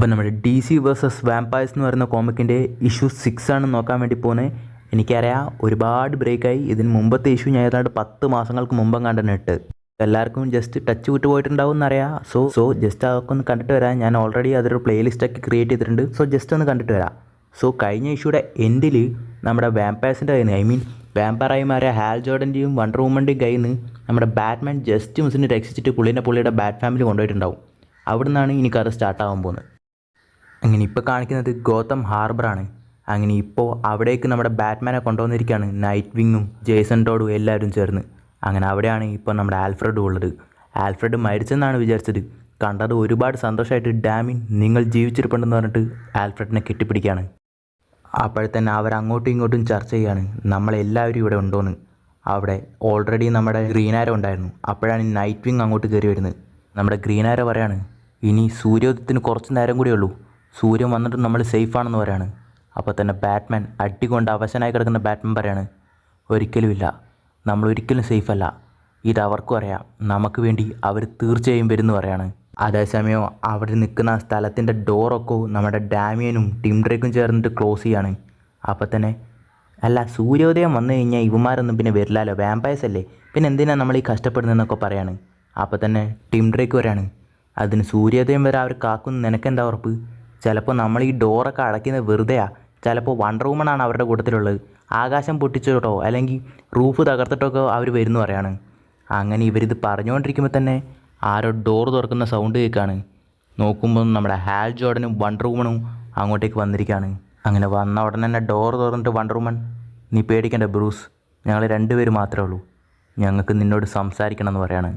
അപ്പോൾ നമ്മുടെ D C versus vampires എന്ന് പറയുന്ന കോമിക്കിൻ്റെ ഇഷ്യൂ 6 ആണ് നോക്കാൻ വേണ്ടി പോകുന്നത്. എനിക്കറിയാം ഒരുപാട് ബ്രേക്കായി. ഇതിന് മുമ്പത്തെ ഇഷ്യൂ ഞാൻ ഏതാണ്ട് 10 മാസങ്ങൾക്ക് മുമ്പ് കണ്ടെന്ന് ഇട്ട് എല്ലാവർക്കും ജസ്റ്റ് ടച്ച് വിട്ട് പോയിട്ടുണ്ടാവും എന്നറിയാം. സോ ജസ്റ്റ് അതൊക്കെ ഒന്ന് കണ്ടിട്ട് വരാം. ഞാൻ ഓൾറെഡി അതൊരു പ്ലേലിസ്റ്റൊക്കെ ക്രിയേറ്റ് ചെയ്തിട്ടുണ്ട്. സോ ജസ്റ്റ് ഒന്ന് കണ്ടിട്ട് വരാം. സോ കഴിഞ്ഞ ഇഷ്യൂടെ എൻഡിൽ നമ്മുടെ വാമ്പയേഴ്സിൻ്റെ കയ്യിൽ നിന്ന് വാമ്പയറായി മാറിയ ഹാൽ ജോർഡൻ്റെയും വണ്ടർ വുമൻ്റെയും കയ്യിൽ നിന്ന് നമ്മുടെ ബാറ്റ്മാൻ ജസ്റ്റ് മിസ്സിനെ രക്ഷിച്ചിട്ട് പുള്ളിയുടെ ബാറ്റ് ഫാമിലി കൊണ്ടുപോയിട്ടുണ്ടാവും. അവിടെ നിന്നാണ് ഇനി കഥ സ്റ്റാർട്ടാകാൻ പോകുന്നത്. അങ്ങനെ ഇപ്പോൾ കാണിക്കുന്നത് ഗോതം ഹാർബറാണ്. അങ്ങനെ ഇപ്പോൾ അവിടേക്ക് നമ്മുടെ ബാറ്റ്മാനെ കൊണ്ടുവന്നിരിക്കുകയാണ് നൈറ്റ് വിങ്ങും ജേസൺ ടോഡും എല്ലാവരും ചേർന്ന്. അങ്ങനെ അവിടെയാണ് ഇപ്പോൾ നമ്മുടെ ആൽഫ്രഡും ഉള്ളത്. ആൽഫ്രഡ് മരിച്ചെന്നാണ് വിചാരിച്ചത്. കണ്ടത് ഒരുപാട് സന്തോഷമായിട്ട് ഡാമിൻ നിങ്ങൾ ജീവിച്ചിരിപ്പുണ്ടെന്ന് പറഞ്ഞിട്ട് ആൽഫ്രഡിനെ കെട്ടിപ്പിടിക്കുകയാണ്. അപ്പോഴത്തന്നെ അവരങ്ങോട്ടും ഇങ്ങോട്ടും ചർച്ച ചെയ്യുകയാണ് നമ്മളെല്ലാവരും ഇവിടെ ഉണ്ടോയെന്ന്. അവിടെ ഓൾറെഡി നമ്മുടെ ഗ്രീൻ ആരോ ഉണ്ടായിരുന്നു. അപ്പോഴാണ് നൈറ്റ് വിങ് അങ്ങോട്ട് കയറി വരുന്നത്. നമ്മുടെ ഗ്രീൻ ആരോ പറയാണ് ഇനി സൂര്യോദയത്തിന് കുറച്ച് നേരം കൂടിയേ ഉള്ളൂ, സൂര്യൻ വന്നിട്ട് നമ്മൾ സേഫാണെന്ന് പറയാണ്. അപ്പോൾ തന്നെ ബാറ്റ്മാൻ അടികൊണ്ട് അവശനായി കിടക്കുന്ന ബാറ്റ്മാൻ പറയാണ് ഒരിക്കലുമില്ല, നമ്മളൊരിക്കലും സേഫല്ല, ഇത് അവർക്കും അറിയാം, നമുക്ക് വേണ്ടി അവർ തീർച്ചയായും വരുമെന്ന് പറയാണ്. അതേസമയം അവിടെ നിൽക്കുന്ന സ്ഥലത്തിൻ്റെ ഡോറൊക്കെ നമ്മുടെ ഡാമിയനും ടിം ഡ്രേക്കും ചേർന്നിട്ട് ക്ലോസ് ചെയ്യാണ്. അപ്പോൾ തന്നെ അല്ല സൂര്യോദയം വന്നു കഴിഞ്ഞാൽ ഇവന്മാരൊന്നും പിന്നെ വരില്ലല്ലോ, വാമ്പയേഴ്സ് അല്ലേ, പിന്നെ എന്തിനാണ് നമ്മൾ ഈ കഷ്ടപ്പെടുന്നതെന്നൊക്കെ പറയാണ്. അപ്പോൾ തന്നെ ടിം ഡ്രേക്ക് വരാണ് അതിന് സൂര്യോദയം വരെ അവർ കാക്കുന്ന നിനക്കെന്താ ഉറപ്പ്? ചിലപ്പോൾ നമ്മൾ ഈ ഡോറൊക്കെ അടയ്ക്കുന്നത് വെറുതെയാണ്, ചിലപ്പോൾ വണ്ടർ വുമണാണ് അവരുടെ കൂട്ടത്തിലുള്ളത്, ആകാശം പൊട്ടിച്ചിട്ടോ അല്ലെങ്കിൽ റൂഫ് തകർത്തിട്ടൊക്കെ അവർ വരുന്നു പറയാണ്. അങ്ങനെ ഇവരിത് പറഞ്ഞുകൊണ്ടിരിക്കുമ്പോൾ തന്നെ ആരോ ഡോർ തുറക്കുന്ന സൗണ്ട് കേൾക്കുകയാണ്. നോക്കുമ്പോൾ നമ്മുടെ ഹാൽ ജോർഡനും വണ്ടർ വുമണും അങ്ങോട്ടേക്ക് വന്നിരിക്കുകയാണ്. അങ്ങനെ വന്ന ഉടനെ തന്നെ ഡോർ തുറന്നിട്ട് വണ്ടർ വുമൺ നീ പേടിക്കണ്ട ബ്രൂസ്, ഞങ്ങൾ രണ്ടുപേരും മാത്രമേ ഉള്ളൂ, ഞങ്ങൾക്ക് നിന്നോട് സംസാരിക്കണം എന്ന് പറയാണ്.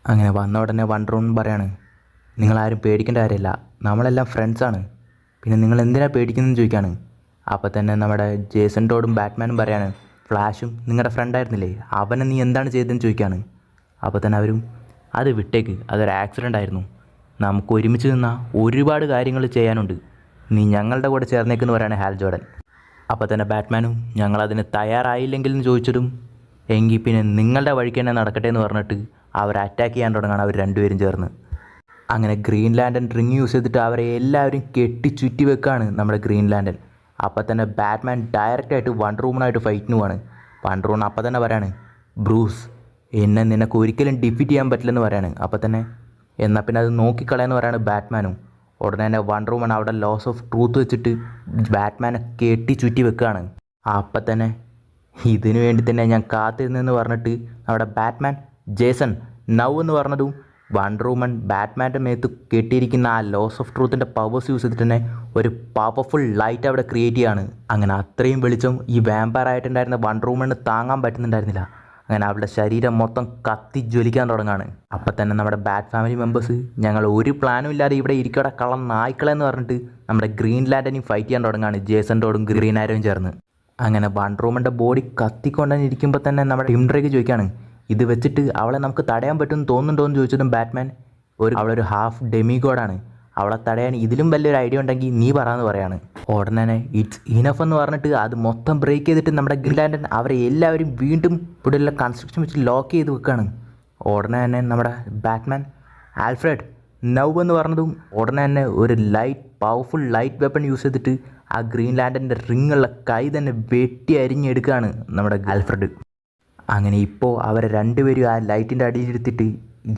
അങ്ങനെ വന്ന ഉടനെ വണ്ടർ വുമൺ പറയാണ് നിങ്ങളാരും പേടിക്കേണ്ട കാര്യമില്ല, നമ്മളെല്ലാം ഫ്രണ്ട്സാണ്, പിന്നെ നിങ്ങൾ എന്തിനാണ് പേടിക്കുന്നതെന്ന് ചോദിക്കുകയാണ്. അപ്പോൾ തന്നെ നമ്മുടെ ജേസൺ ടോഡും ബാറ്റ്മാനും പറയാണ് ഫ്ലാഷും നിങ്ങളുടെ ഫ്രണ്ടായിരുന്നില്ലേ, അവനെ നീ എന്താണ് ചെയ്തതെന്ന് ചോദിക്കുകയാണ്. അപ്പോൾ തന്നെ അവരും അത് വിട്ടേക്ക്, അതൊരു ആക്സിഡൻ്റ് ആയിരുന്നു, നമുക്ക് ഒരുമിച്ച് നിന്നാൽ ഒരുപാട് കാര്യങ്ങൾ ചെയ്യാനുണ്ട്, നീ ഞങ്ങളുടെ കൂടെ ചേർന്നേക്കെന്ന് പറയാണ് ഹാൽ ജോർഡൻ. അപ്പോൾ തന്നെ ബാറ്റ്മാനും ഞങ്ങളതിന് തയ്യാറായില്ലെങ്കിൽ എന്ന് ചോദിച്ചതും എങ്കിൽ പിന്നെ നിങ്ങളുടെ വഴിക്ക് തന്നെ നടക്കട്ടെ എന്ന് പറഞ്ഞിട്ട് അവർ അറ്റാക്ക് ചെയ്യാൻ തുടങ്ങുകയാണ് അവർ രണ്ടുപേരും ചേർന്ന്. അങ്ങനെ ഗ്രീൻ ലാൻഡൻ റിങ് യൂസ് ചെയ്തിട്ട് അവരെ എല്ലാവരും കെട്ടിച്ചുറ്റി വെക്കുകയാണ് നമ്മുടെ ഗ്രീൻ ലാൻഡൻ. അപ്പോൾ തന്നെ ബാറ്റ്മാൻ ഡയറക്റ്റായിട്ട് വണ്ടർ വുമണായിട്ട് ഫൈറ്റിന് പോവാണ്. വണ്ടർ വുമൺ അപ്പോൾ തന്നെ പറയാണ് ബ്രൂസ് എന്നെ നിനക്ക് ഒരിക്കലും ഡിഫീറ്റ് ചെയ്യാൻ പറ്റില്ലെന്ന് പറയാണ്. അപ്പോൾ തന്നെ എന്നാൽ പിന്നെ അത് നോക്കിക്കളയാന്ന് പറയാണ് ബാറ്റ്മാനും. ഉടനെ തന്നെ വണ്ടർ വുമൺ അവിടെ ലോസ് ഓഫ് ട്രൂത്ത് വെച്ചിട്ട് ബാറ്റ്മാനെ കെട്ടിച്ചുറ്റി വെക്കുകയാണ്. അപ്പം തന്നെ ഇതിനു വേണ്ടി തന്നെ ഞാൻ കാത്തിരുന്നെന്ന് പറഞ്ഞിട്ട് അവിടെ ബാറ്റ്മാൻ ജേസൺ നൗ എന്ന് പറഞ്ഞതും വണ്ടർ വുമൺ ബാറ്റ്മാൻ്റെ മേത്ത് കെട്ടിയിരിക്കുന്ന ആ ലോസ് ഓഫ് ട്രൂത്തിൻ്റെ പവേഴ്സ് യൂസ് ചെയ്തിട്ട് തന്നെ ഒരു പവർഫുൾ ലൈറ്റ് അവിടെ ക്രിയേറ്റ് ചെയ്യാണ്. അങ്ങനെ അത്രയും വെളിച്ചം ഈ വാമ്പയർ ആയിട്ടുണ്ടായിരുന്ന വണ്ടർ വുമണിന് താങ്ങാൻ പറ്റുന്നുണ്ടായിരുന്നില്ല. അങ്ങനെ അവളുടെ ശരീരം മൊത്തം കത്തി ജ്വലിക്കാൻ തുടങ്ങാണ്. അപ്പം തന്നെ നമ്മുടെ ബാറ്റ് ഫാമിലി മെമ്പേഴ്സ് ഞങ്ങൾ ഒരു പ്ലാനും ഇല്ലാതെ ഇവിടെ ഇരിക്കട കള്ളം നായ്ക്കളെന്ന് പറഞ്ഞിട്ട് നമ്മുടെ ഗ്രീൻ ലാൻഡനെയും ഫൈറ്റ് ചെയ്യാൻ തുടങ്ങാണ് ജേസൺ ടോഡും ഗ്രീൻ ആരോയും ചേർന്ന്. അങ്ങനെ വണ്ടർ വുമൻ്റെ ബോഡി കത്തിക്കൊണ്ടെന്ന് ഇരിക്കുമ്പോൾ തന്നെ നമ്മുടെ ടിം ഡ്രേക്ക് ചോദിക്കുകയാണ് ഇത് വെച്ചിട്ട് അവളെ നമുക്ക് തടയാൻ പറ്റുമെന്ന് തോന്നുന്നുണ്ടോ എന്ന് ചോദിച്ചതും ബാറ്റ്മാൻ അവളൊരു ഹാഫ് ഡെമിഗോഡാണ്, അവളെ തടയാൻ ഇതിലും വലിയൊരു ഐഡിയ ഉണ്ടെങ്കിൽ നീ പറയാമെന്ന് പറയാണ്. ഉടനെ ഇറ്റ്സ് ഇനഫ് എന്ന് പറഞ്ഞിട്ട് അത് മൊത്തം ബ്രേക്ക് ചെയ്തിട്ട് നമ്മുടെ ഗ്രീൻ ലാൻഡൻ അവരെ എല്ലാവരും വീണ്ടും ഇവിടെയുള്ള കൺസ്ട്രക്ഷൻ വെച്ച് ലോക്ക് ചെയ്ത് വെക്കുകയാണ്. ഉടനെ തന്നെ നമ്മുടെ ബാറ്റ്മാൻ ആൽഫ്രഡ് നൗ എന്ന് പറഞ്ഞതും ഉടനെ തന്നെ ഒരു പവർഫുൾ ലൈറ്റ് വെപ്പൺ യൂസ് ചെയ്തിട്ട് ആ ഗ്രീൻ ലാൻഡൻ്റെ റിങ്ങുള്ള കൈ തന്നെ വെട്ടി അരിഞ്ഞെടുക്കുകയാണ് നമ്മുടെ ആൽഫ്രഡ്. അങ്ങനെ ഇപ്പോൾ അവരെ രണ്ടുപേരും ആ ലൈറ്റിൻ്റെ അടിയിലെടുത്തിട്ട്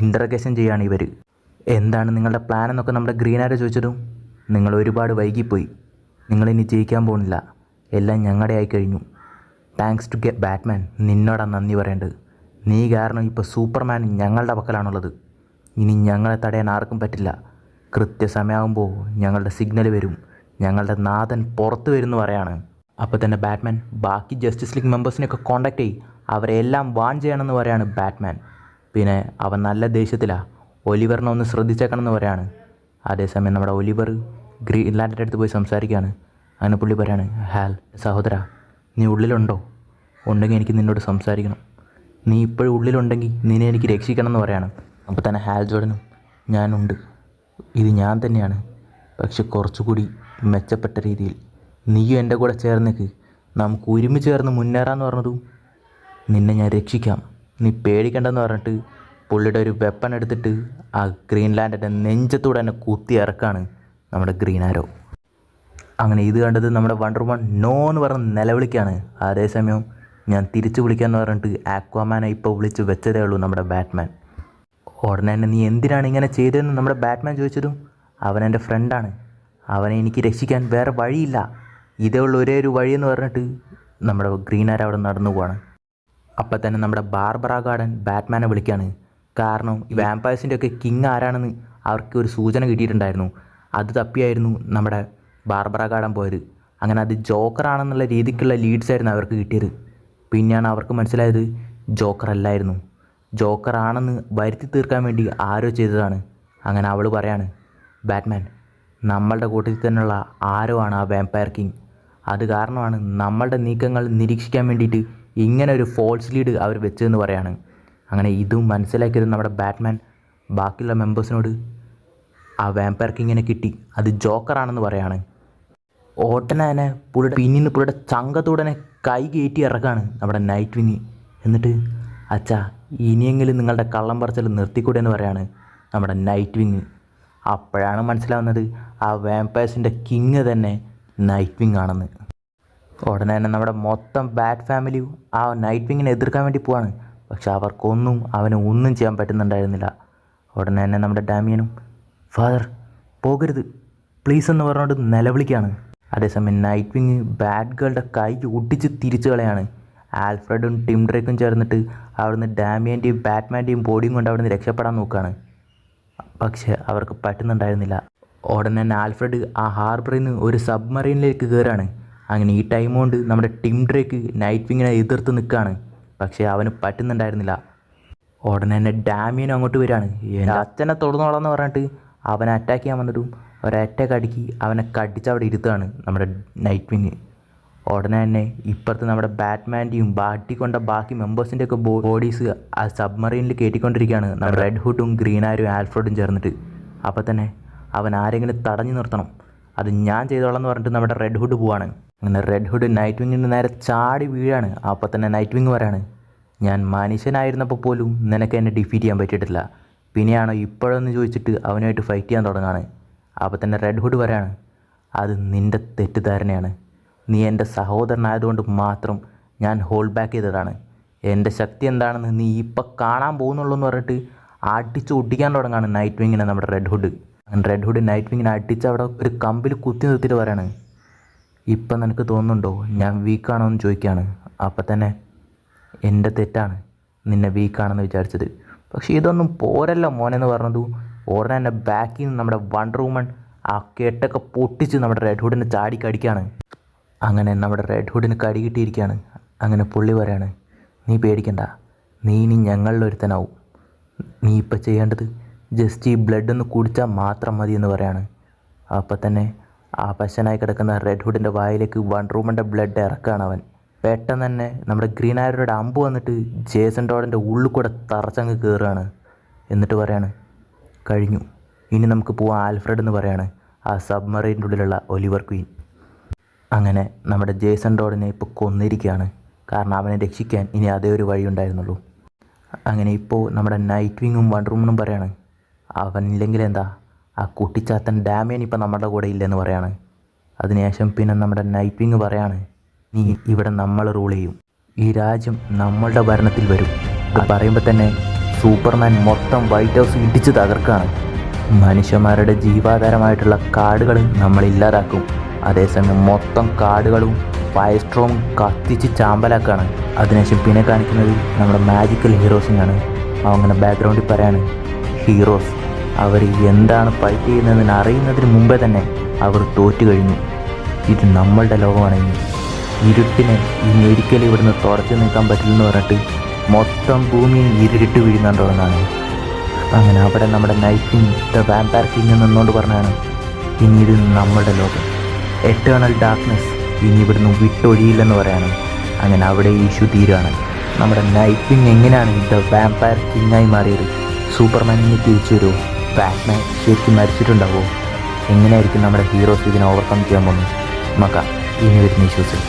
ഇൻ്റർഗേഷൻ ചെയ്യുകയാണ് ഇവർ. എന്താണ് നിങ്ങളുടെ പ്ലാൻ എന്നൊക്കെ നമ്മുടെ ഗ്രീൻ ആരോ ചോദിച്ചതും നിങ്ങൾ ഒരുപാട് വൈകിപ്പോയി, നിങ്ങളിനി ജയിക്കാൻ പോകുന്നില്ല, എല്ലാം ഞങ്ങളുടെ ആയിക്കഴിഞ്ഞു, താങ്ക്സ് ടു ബാറ്റ്മാൻ, നിന്നോടാണ് നന്ദി പറയേണ്ടത്, നീ കാരണം ഇപ്പോൾ സൂപ്പർമാൻ ഞങ്ങളുടെ പക്കലാണുള്ളത്, ഇനി ഞങ്ങളെ തടയാൻ ആർക്കും പറ്റില്ല, കൃത്യസമയമാകുമ്പോൾ ഞങ്ങളുടെ സിഗ്നൽ വരും, ഞങ്ങളുടെ നാഥൻ പുറത്ത് വരുമെന്ന് പറയാണ്. അപ്പോൾ തന്നെ ബാറ്റ്മാൻ ബാക്കി ജസ്റ്റിസ് ലീഗ് മെമ്പേഴ്സിനെയൊക്കെ കോൺടാക്ട് ചെയ്യും, അവരെല്ലാം വാൺ ചെയ്യണമെന്ന് പറയാണ് ബാറ്റ്മാൻ. പിന്നെ അവൻ നല്ല ദേഷ്യത്തിലാണ്, ഒലിവറിനെ ഒന്ന് ശ്രദ്ധിച്ചേക്കണമെന്ന് പറയാണ്. അതേസമയം നമ്മുടെ ഒലിവർ ഗ്രീൻ ലാൻഡൻ്റെ അടുത്ത് പോയി സംസാരിക്കുകയാണ്. അങ്ങനെ പുള്ളി പറയാണ് ഹാൽ സഹോദര നീ ഉള്ളിലുണ്ടോ? ഉണ്ടെങ്കിൽ എനിക്ക് നിന്നോട് സംസാരിക്കണം, നീ ഇപ്പോഴും ഉള്ളിലുണ്ടെങ്കിൽ നിന്നെ എനിക്ക് രക്ഷിക്കണം എന്ന് പറയാണ്. അപ്പോൾ തന്നെ ഹാൽ ജോർഡനും ഞാനുണ്ട്, ഇത് ഞാൻ തന്നെയാണ്, പക്ഷെ കുറച്ചുകൂടി മെച്ചപ്പെട്ട രീതിയിൽ, നീയും എൻ്റെ കൂടെ ചേർന്നേക്ക്, നമുക്ക് ഒരുമിച്ച് ചേർന്ന് മുന്നേറാമെന്ന് പറഞ്ഞതും നിന്നെ ഞാൻ രക്ഷിക്കാം, നീ പേടിക്കണ്ടെന്ന് പറഞ്ഞിട്ട് പുള്ളിയുടെ ഒരു വെപ്പൺ എടുത്തിട്ട് ആ ഗ്രീൻ ലാൻഡൻ്റെ നെഞ്ചത്തൂടെ തന്നെ കുത്തി ഇറക്കാണ്. നമ്മുടെ ഗ്രീൻ ആരോ. അങ്ങനെ ഇത് കണ്ടത് നമ്മുടെ വണ്ടർ വുമൺ നോ എന്ന് പറഞ്ഞ് നിലവിളിക്കാണ്. അതേസമയം ഞാൻ തിരിച്ചു വിളിക്കാമെന്ന് പറഞ്ഞിട്ട് ആക്വാമാനെ ഇപ്പോൾ വിളിച്ച് വെച്ചതേ ഉള്ളൂ നമ്മുടെ ബാറ്റ്മാൻ. ഉടനെ തന്നെ നീ എന്തിനാണ് ഇങ്ങനെ ചെയ്തതെന്ന് നമ്മുടെ ബാറ്റ്മാൻ ചോദിച്ചതും അവൻ എൻ്റെ ഫ്രണ്ടാണ്, അവനെ എനിക്ക് രക്ഷിക്കാൻ വേറെ വഴിയില്ല, ഇതേ ഉള്ള ഒരേ ഒരു വഴിയെന്ന് പറഞ്ഞിട്ട് നമ്മുടെ ഗ്രീൻ ആരോ അവിടെ നടന്നു പോവാണ്. അപ്പം തന്നെ നമ്മുടെ ബാർബറ ഗാർഡൻ ബാറ്റ്മാനെ വിളിക്കുകയാണ്. കാരണം ഈ വാമ്പയേഴ്സിൻ്റെ ഒക്കെ കിങ് ആരാണെന്ന് അവർക്ക് ഒരു സൂചന കിട്ടിയിട്ടുണ്ടായിരുന്നു. അത് തപ്പിയായിരുന്നു നമ്മുടെ ബാർബറ ഗാർഡൻ പോയത്. അങ്ങനെ അത് ജോക്കറാണെന്നുള്ള രീതിക്കുള്ള ലീഡ്സ് ആയിരുന്നു അവർക്ക് കിട്ടിയത്. പിന്നെയാണ് അവർക്ക് മനസ്സിലായത് ജോക്കർ അല്ലായിരുന്നു, ജോക്കറാണെന്ന് വരുത്തി തീർക്കാൻ വേണ്ടി ആരോ ചെയ്തതാണ്. അങ്ങനെ അവൾ പറയാണ്, ബാറ്റ്മാൻ നമ്മളുടെ കൂട്ടത്തിൽ തന്നെയുള്ള ആരോ ആണ് ആ വാമ്പയർ കിങ്, അത് കാരണമാണ് നമ്മളുടെ നീക്കങ്ങൾ നിരീക്ഷിക്കാൻ വേണ്ടിയിട്ട് ഇങ്ങനെ ഒരു ഫോൾസ് ലീഡ് അവർ വെച്ചതെന്ന് പറയാണ്. അങ്ങനെ ഇതും മനസ്സിലാക്കിയത് നമ്മുടെ ബാറ്റ്മാൻ ബാക്കിയുള്ള മെമ്പേഴ്സിനോട് ആ വാമ്പയർ കിങ്ങിനെ കിട്ടി, അത് ജോക്കറാണെന്ന് പറയാണ്. ഓട്ടനെ തന്നെ പുള്ളിയുടെ പിന്നിന്ന് പുള്ളിയുടെ ചങ്കത്തോടനെ കൈ കയറ്റി ഇറക്കാണ് നമ്മുടെ നൈറ്റ് വിങ്. എന്നിട്ട് അച്ഛാ ഇനിയെങ്കിലും നിങ്ങളുടെ കള്ളം പറച്ചൽ നിർത്തിക്കൂടെ എന്ന് പറയാണ് നമ്മുടെ നൈറ്റ് വിങ്. അപ്പോഴാണ് മനസ്സിലാവുന്നത് ആ വാമ്പയേഴ്സിൻ്റെ കിങ് തന്നെ നൈറ്റ് വിങ് ആണെന്ന്. ഉടനെ തന്നെ നമ്മുടെ മൊത്തം ബാറ്റ് ഫാമിലി ആ നൈറ്റ് വിങ്ങിനെ എതിർക്കാൻ വേണ്ടി പോവാണ്. പക്ഷെ അവർക്കൊന്നും അവന് ഒന്നും ചെയ്യാൻ പറ്റുന്നുണ്ടായിരുന്നില്ല. ഉടനെ തന്നെ നമ്മുടെ ഡാമിയനും ഫാദർ പോകരുത് പ്ലീസ് എന്ന് പറഞ്ഞുകൊണ്ട് നിലവിളിക്കുകയാണ്. അതേസമയം നൈറ്റ് വിങ് ബാറ്റ് ഗേളുടെ കൈ ഒട്ടിച്ച് തിരിച്ചു കളയാണ്. ആൽഫ്രഡും ടിം ഡ്രേക്കും ചേർന്നിട്ട് അവിടുന്ന് ഡാമിയൻ്റെയും ബാറ്റ്മാൻ്റെയും ബോഡിയും കൊണ്ട് അവിടുന്ന് രക്ഷപ്പെടാൻ നോക്കുകയാണ്. പക്ഷെ അവർക്ക് പറ്റുന്നുണ്ടായിരുന്നില്ല. ഉടനെ തന്നെ ആൽഫ്രഡ് ആ ഹാർബറിൽ നിന്ന് ഒരു സബ്മറീനിലേക്ക് കയറാണ്. അങ്ങനെ ഈ ടൈം കൊണ്ട് നമ്മുടെ ടിം ഡ്രേക്ക് നൈറ്റ് വിങ്ങിനെ എതിർത്ത് നിൽക്കുകയാണ്. പക്ഷേ അവന് പറ്റുന്നുണ്ടായിരുന്നില്ല. ഉടനെ തന്നെ ഡാമിയനും അങ്ങോട്ട് വരികയാണ്. എൻ്റെ അച്ഛനെ തൊടുന്നോളാന്ന് പറഞ്ഞിട്ട് അവനെ അറ്റാക്ക് ചെയ്യാൻ വന്നിട്ടും ഒരൊറ്റ കടിക്ക് അവനെ കടിച്ച് അവിടെ ഇരുത്തുകയാണ് നമ്മുടെ നൈറ്റ് വിങ്. ഉടനെ തന്നെ ഇപ്പുറത്ത് നമ്മുടെ ബാറ്റ്മാൻ്റെയും ബാറ്റിക്കൊണ്ട ബാക്കി മെമ്പേഴ്സിൻ്റെയൊക്കെ ബോഡീസ് ആ സബ്മറീനിൽ കയറ്റിക്കൊണ്ടിരിക്കുകയാണ് നമ്മുടെ റെഡ് ഹുഡും ഗ്രീൻ ആരും ആൽഫ്രഡും ചേർന്നിട്ട്. അപ്പോൾ തന്നെ അവൻ ആരെങ്കിലും തടഞ്ഞു നിർത്തണം, അത് ഞാൻ ചെയ്തോളാം എന്ന് പറഞ്ഞിട്ട് നമ്മുടെ റെഡ് ഹുഡ് പോവാണ്. അങ്ങനെ റെഡ് ഹുഡ് നൈറ്റ് വിങ്ങിൻ്റെ നേരെ ചാടി വീഴാണ്. അപ്പോൾ തന്നെ നൈറ്റ് വിങ് പറയാണ്, ഞാൻ മനുഷ്യനായിരുന്നപ്പോൾ പോലും നിനക്ക് എന്നെ ഡിഫീറ്റ് ചെയ്യാൻ പറ്റിയിട്ടില്ല, പിന്നെയാണോ ഇപ്പോഴെന്ന് ചോദിച്ചിട്ട് അവനുമായിട്ട് ഫൈറ്റ് ചെയ്യാൻ തുടങ്ങാണ്. അപ്പോൾ തന്നെ റെഡ് ഹുഡ് പറയാണ്, അത് നിൻ്റെ തെറ്റിദ്ധാരണയാണ്, നീ എൻ്റെ സഹോദരനായതുകൊണ്ട് മാത്രം ഞാൻ ഹോൾഡ് ബാക്ക് ചെയ്തതാണ്, എൻ്റെ ശക്തി എന്താണെന്ന് നീ ഇപ്പം കാണാൻ പോകുന്നുള്ളൂ എന്ന് പറഞ്ഞിട്ട് അടിച്ച് ഒട്ടിക്കാൻ തുടങ്ങാണ് നൈറ്റ് വിങ്ങിനെ നമ്മുടെ റെഡ് ഹുഡ്. അങ്ങനെ റെഡ് ഹുഡ് നൈറ്റ് വിങ്ങിനെ അടിച്ച് അവിടെ ഒരു കമ്പിൽ കുത്തി നിർത്തിയിട്ട് പറയാണ്, ഇപ്പം നിനക്ക് തോന്നുന്നുണ്ടോ ഞാൻ വീക്കാണോ എന്ന് ചോദിക്കുകയാണ്. അപ്പം തന്നെ എൻ്റെ തെറ്റാണ് നിന്നെ വീക്കാണെന്ന് വിചാരിച്ചത്, പക്ഷേ ഇതൊന്നും പോരല്ലോ മോനെന്ന് പറഞ്ഞതു ഉടനെ തന്നെ ബാക്കിൽ നിന്ന് നമ്മുടെ വണ്ടർ വുമൺ ആ കെട്ടൊക്കെ പൊട്ടിച്ച് നമ്മുടെ റെഡ് ഹുഡിനെ ചാടി കടിക്കുകയാണ്. അങ്ങനെ നമ്മുടെ റെഡ് ഹുഡിന് കടി കിട്ടിയിരിക്കുകയാണ്. അങ്ങനെ പുള്ളി പറയാണ്, നീ പേടിക്കണ്ട, നീ ഇനി ഞങ്ങളിലൊരുത്തനാവും, നീ ഇപ്പം ചെയ്യേണ്ടത് ജസ്റ്റ് ഈ ബ്ലഡ് ഒന്ന് കുടിച്ചാൽ മാത്രം മതി എന്ന് പറയാണ്. അപ്പം തന്നെ ആ പശനായി കിടക്കുന്ന റെഡ് ഹുഡിൻ്റെ വായിലേക്ക് വണ്ടർ വുമൻ്റെ ബ്ലഡ് ഇറക്കുകയാണ് അവൻ. പെട്ടെന്ന് തന്നെ നമ്മുടെ ഗ്രീൻ ആരോയുടെ അമ്പ് വന്നിട്ട് ജേസൺ ടോഡിൻ്റെ ഉള്ളിൽ കൂടെ തറച്ചങ്ങ് കയറുകയാണ്. എന്നിട്ട് പറയാണ്, കഴിഞ്ഞു, ഇനി നമുക്ക് പോവാം ആൽഫ്രഡ് എന്ന് പറയാണ് ആ സബ്മറീൻ്റെ ഉള്ളിലുള്ള ഒലിവർ ക്വീൻ. അങ്ങനെ നമ്മുടെ ജേസൺ ടോഡിനെ ഇപ്പോൾ കൊന്നിരിക്കുകയാണ്, കാരണം അവനെ രക്ഷിക്കാൻ ഇനി അതേ ഒരു വഴി ഉണ്ടായിരുന്നുള്ളൂ. അങ്ങനെ ഇപ്പോൾ നമ്മുടെ നൈറ്റ് വിങ്ങും വണ്ടർ വുമണും പറയാണ്, അവനില്ലെങ്കിൽ എന്താ, ആ കുട്ടിച്ചാത്തൻ ഡാമിയൻ ഇപ്പം നമ്മുടെ കൂടെ ഇല്ലെന്ന് പറയാണ്. അതിനുശേഷം പിന്നെ നമ്മുടെ നൈറ്റ് വിങ് പറയാണ്, നീ ഇവിടെ നമ്മൾ റൂൾ ചെയ്യും, ഈ രാജ്യം നമ്മളുടെ ഭരണത്തിൽ വരും. അത് പറയുമ്പോൾ തന്നെ സൂപ്പർമാൻ മൊത്തം വൈറ്റ് ഹൗസ് ഇടിച്ച് തകർക്കുകയാണ്. മനുഷ്യന്മാരുടെ ജീവാധാരമായിട്ടുള്ള കാടുകൾ നമ്മൾ ഇല്ലാതാക്കും. അതേസമയം മൊത്തം കാടുകളും ഫയർ സ്ട്രോം കത്തിച്ച് ചാമ്പലാക്കാണ്. അതിനുശേഷം പിന്നെ കാണിക്കുന്നത് നമ്മുടെ മാജിക്കൽ ഹീറോസിനെയാണ്. അങ്ങനെ ബാക്ക്ഗ്രൗണ്ടിൽ പറയാണ്, ഹീറോസ് അവർ എന്താണ് ഫൈറ്റ് ചെയ്യുന്നതെന്ന് അറിയുന്നതിന് മുമ്പേ തന്നെ അവർ തോറ്റു കഴിഞ്ഞു. ഇത് നമ്മളുടെ ലോകമാണ്. ഇരുട്ടിനെ ഇനി ഒരിക്കലും ഇവിടുന്ന് തുടച്ചു നിൽക്കാൻ പറ്റില്ലെന്ന് പറഞ്ഞിട്ട് മൊത്തം ഭൂമിയെ ഇരുട്ട് വീഴുന്നുണ്ടോന്നാണ്. അങ്ങനെ അവിടെ നമ്മുടെ നൈറ്റ് ദ വാമ്പയർ കിങ് നിന്നുകൊണ്ട് പറഞ്ഞാണ്, ഇനി ഇത് നമ്മളുടെ ലോകം, എറ്റേണൽ ഡാർക്ക്നെസ് ഇനി ഇവിടുന്ന് വിട്ടൊഴിയില്ലെന്ന് പറയാണ്. അങ്ങനെ അവിടെ ഇഷ്യൂ തീരുകയാണ്. നമ്മുടെ നൈറ്റ് കിങ് എങ്ങനെയാണ് ദ വാമ്പയർ കിങ്ങായി മാറിയത്? സൂപ്പർമാൻ ഇനി തിരിച്ചു വരുമോ? ബാറ്റ്മാൻ ശരിക്കും മരിച്ചിട്ടുണ്ടാവുമോ? എങ്ങനെയായിരിക്കും നമ്മുടെ ഹീറോസ് ഇതിനെ ഓവർകം ചെയ്യാൻ പോകുന്നത്? നോക്കാം ഇനി വരുന്ന ഇഷ്യൂസ്.